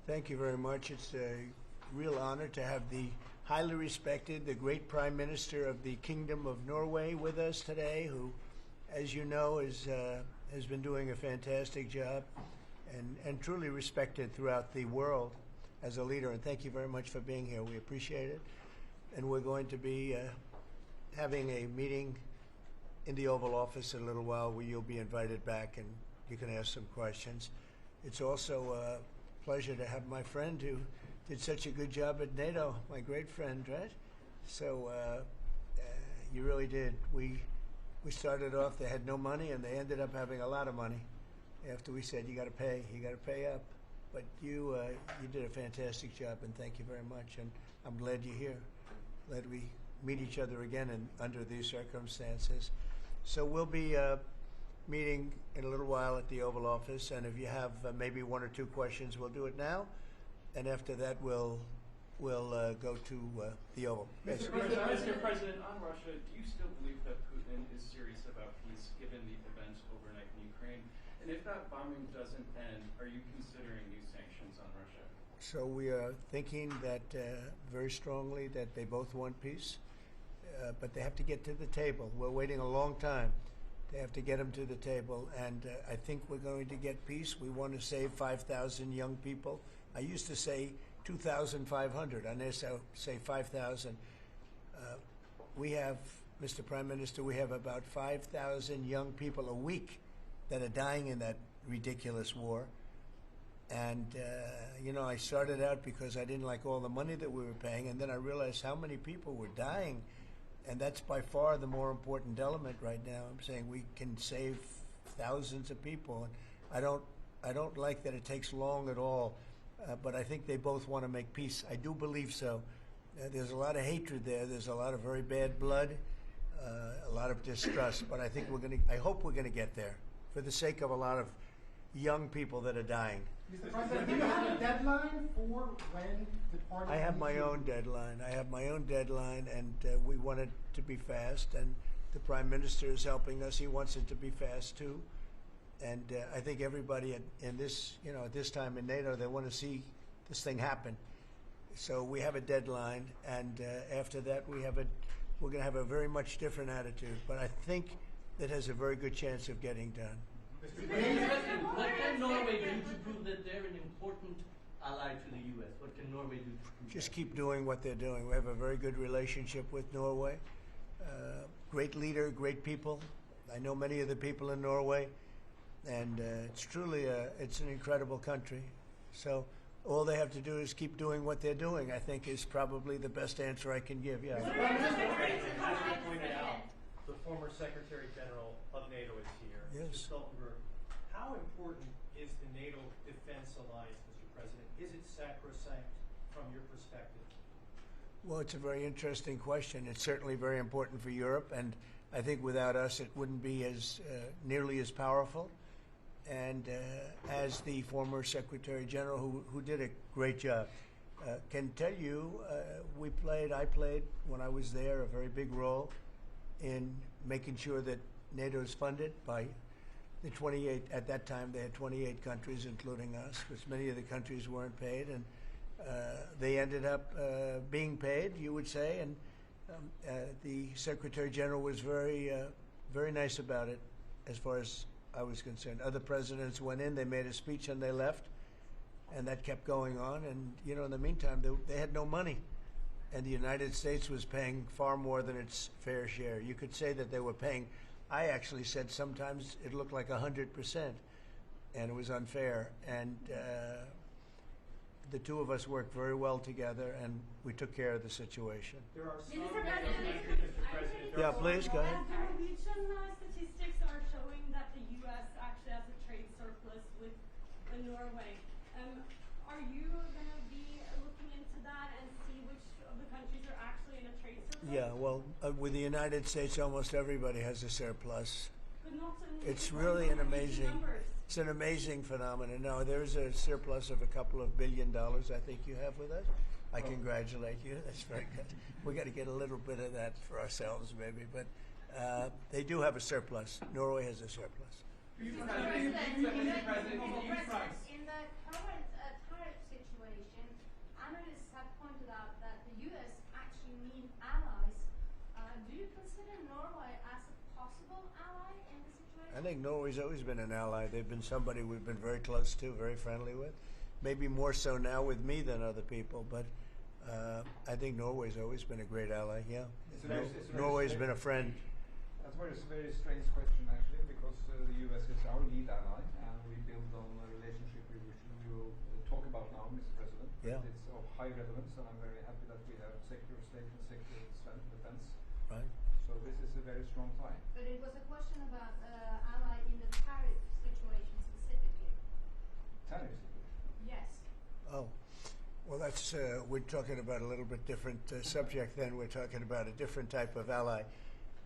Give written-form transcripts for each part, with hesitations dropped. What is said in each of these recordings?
Thank you very much. It's a real honor to have the highly respected, the great Prime Minister of the Kingdom of Norway with us today, who, as you know, has been doing a fantastic job and truly respected throughout the world as a leader. And thank you very much for being here. We appreciate it. And we're going to be having a meeting in the Oval Office in a little while where you'll be invited back and you can ask some questions. It's also a pleasure to have my friend who did such a good job at NATO, my great friend, right? So you really did. We started off, they had no money, and they ended up having a lot of money after we said, you got to pay up. But you did a fantastic job, and thank you very much. And I'm glad you're here. Glad we meet each other again under these circumstances. So we'll be meeting in a little while at the Oval Office, and if you have maybe one or two questions, we'll do it now, and after that we'll go to the Oval. Mr. President, on Russia, do you still believe that Putin is serious about peace given the events overnight in Ukraine? And if that bombing doesn't end, are you considering new sanctions on Russia? So we are thinking that very strongly that they both want peace, but they have to get to the table. We're waiting a long time. They have to get them to the table, and I think we're going to get peace. We want to save 5,000 young people. I used to say 2,500. I now say 5,000. We have, Mr. Prime Minister, we have about 5,000 young people a week that are dying in that ridiculous war. And, I started out because I didn't like all the money that we were paying, and then I realized how many people were dying. And that's by far the more important element right now. I'm saying we can save thousands of people. And I don't like that it takes long at all, but I think they both want to make peace. I do believe so. There's a lot of hatred there. There's a lot of very bad blood, a lot of distrust. But I think I hope we're going to get there for the sake of a lot of young people that are dying. Mr. President, do you have a deadline for when the party? I have my own deadline. And we want it to be fast. And the Prime Minister is helping us. He wants it to be fast too. And I think everybody in this, at this time in NATO, they want to see this thing happen. So we have a deadline, and after that, we're going to have a very much different attitude. But I think it has a very good chance of getting done. Mr. President, what can Norway do to prove that they're an important ally to the U.S.? What can Norway do to prove Just that? keep doing what they're doing. We have a very good relationship with Norway. Great leader, great people. I know many of the people in Norway, and it's truly it's an incredible country. So all they have to do is keep doing what they're doing, I think, is probably the best answer I can give. Yeah. As you pointed out, the former Secretary General of NATO is here. Yes. Mr. Stoltenberg, how important is the NATO defense alliance, Mr. President? Is it sacrosanct from your perspective? Well, it's a very interesting question. It's certainly very important for Europe, and I think without us it wouldn't be as nearly as powerful. And as the former Secretary General, who did a great job, can tell you, I played when I was there a very big role in making sure that NATO is funded by the 28, at that time they had 28 countries, including us, because many of the countries weren't paid, and they ended up being paid, you would say, and the Secretary General was very nice about it as far as I was concerned. Other presidents went in, they made a speech and they left, and that kept going on, and in the meantime they had no money. And the United States was paying far more than its fair share. You could say that they were paying, I actually said sometimes it looked like 100%, and it was unfair. And the two of us worked very well together, and we took care of the situation. There are some Mr. President. Yeah, please, go ahead. Norwegian statistics are showing that the U.S. actually has a trade surplus with Norway. Are you going to be looking into that and see which of the countries are actually in a trade surplus? Yeah, well, with the United States, almost everybody has a surplus. But not in It's really an amazing, numbers. it's an amazing phenomenon. No, there's a surplus of a couple of $1 billion, I think you have with us. I congratulate you. That's very good. We got to get a little bit of that for ourselves, maybe. But they do have a surplus. Norway has a surplus. In the current tariff situation, Do you consider Norway as a possible ally in the situation? I think Norway's always been an ally. They've been somebody we've been very close to, very friendly with. Maybe more so now with me than other people, but I think Norway's always been a great ally, yeah. It's a very Norway's strange- been a friend. That's a very strange question, actually, because the US is our lead ally, and we build on a relationship which we will talk about now, Mr. President. Yeah. It's of high relevance, and I'm very happy that we have Secretary of State and Secretary of Defense. Right. So this is a very strong tie. But it was a question about ally in the tariff situation specifically. Tariff situation. Yes. Oh, well, that's we're talking about a little bit different subject. Then we're talking about a different type of ally.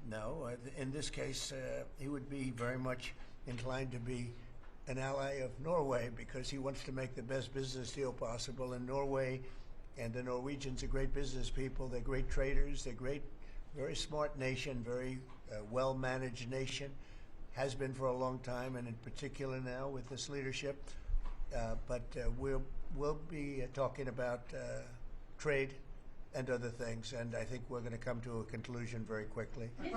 No, in this case, he would be very much inclined to be an ally of Norway because he wants to make the best business deal possible. And Norway and the Norwegians are great business people. They're great traders. They're great, very smart nation, very well-managed nation. Has been for a long time, and in particular now with this leadership. But we'll be talking about trade and other things, and I think we're going to come to a conclusion very quickly. Mr.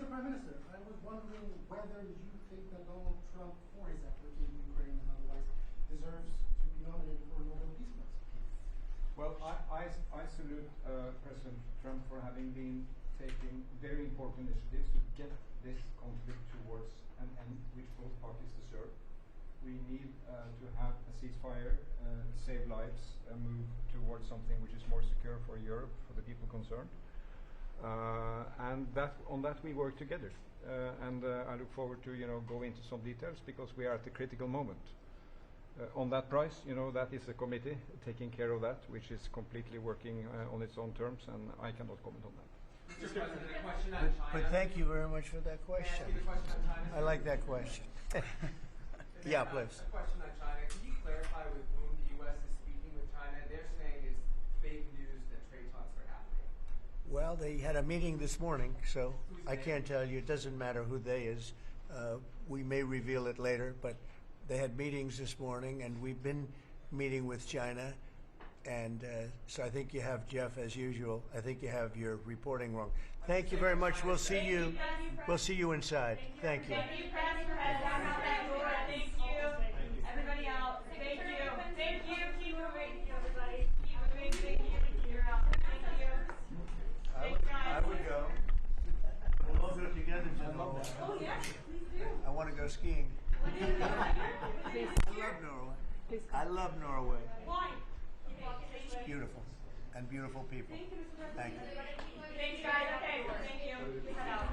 Prime Minister, I was wondering whether you think that Donald Trump, for his effort in Ukraine and otherwise, deserves to be nominated for a Nobel Peace Prize. Well, I salute President Trump for having been taking very important initiatives to get this conflict towards an end which both parties deserve. We need to have a ceasefire, save lives, move towards something which is more secure for Europe, for the people concerned. And on that we work together. And I look forward to go into some details because we are at a critical moment. On that price, that is a committee taking care of that, which is completely working on its own terms, and I cannot comment on that. Mr. President, a question on China. But thank you very much for that May I question. ask you the question on China? I like that question. Yeah, please. A question on China. Can you clarify with whom the U.S. is speaking with China? They're saying it's fake news that trade talks are happening. Well, they had a meeting this morning, so Who's I they? can't tell you. It doesn't matter who they is. We may reveal it later, but they had meetings this morning, and we've been meeting with China. And so I think you have, Jeff, as usual, I think you have your reporting wrong. Thank you very much. We'll see you. We'll see you inside. Thank you. Thank you, press for heads down out that door. Thank you. Everybody out. Thank you. Thank you. Keep moving, everybody. Keep moving. Thank you. You're out. Thank you. I would go. We'll all go together, gentlemen. Oh, yes, please do. I want to go skiing. I love Norway. I love Norway. Why? It's beautiful. And beautiful people. Thank you, Mr. President. Thank you. Thanks, guys. Okay. Thank you. Head out.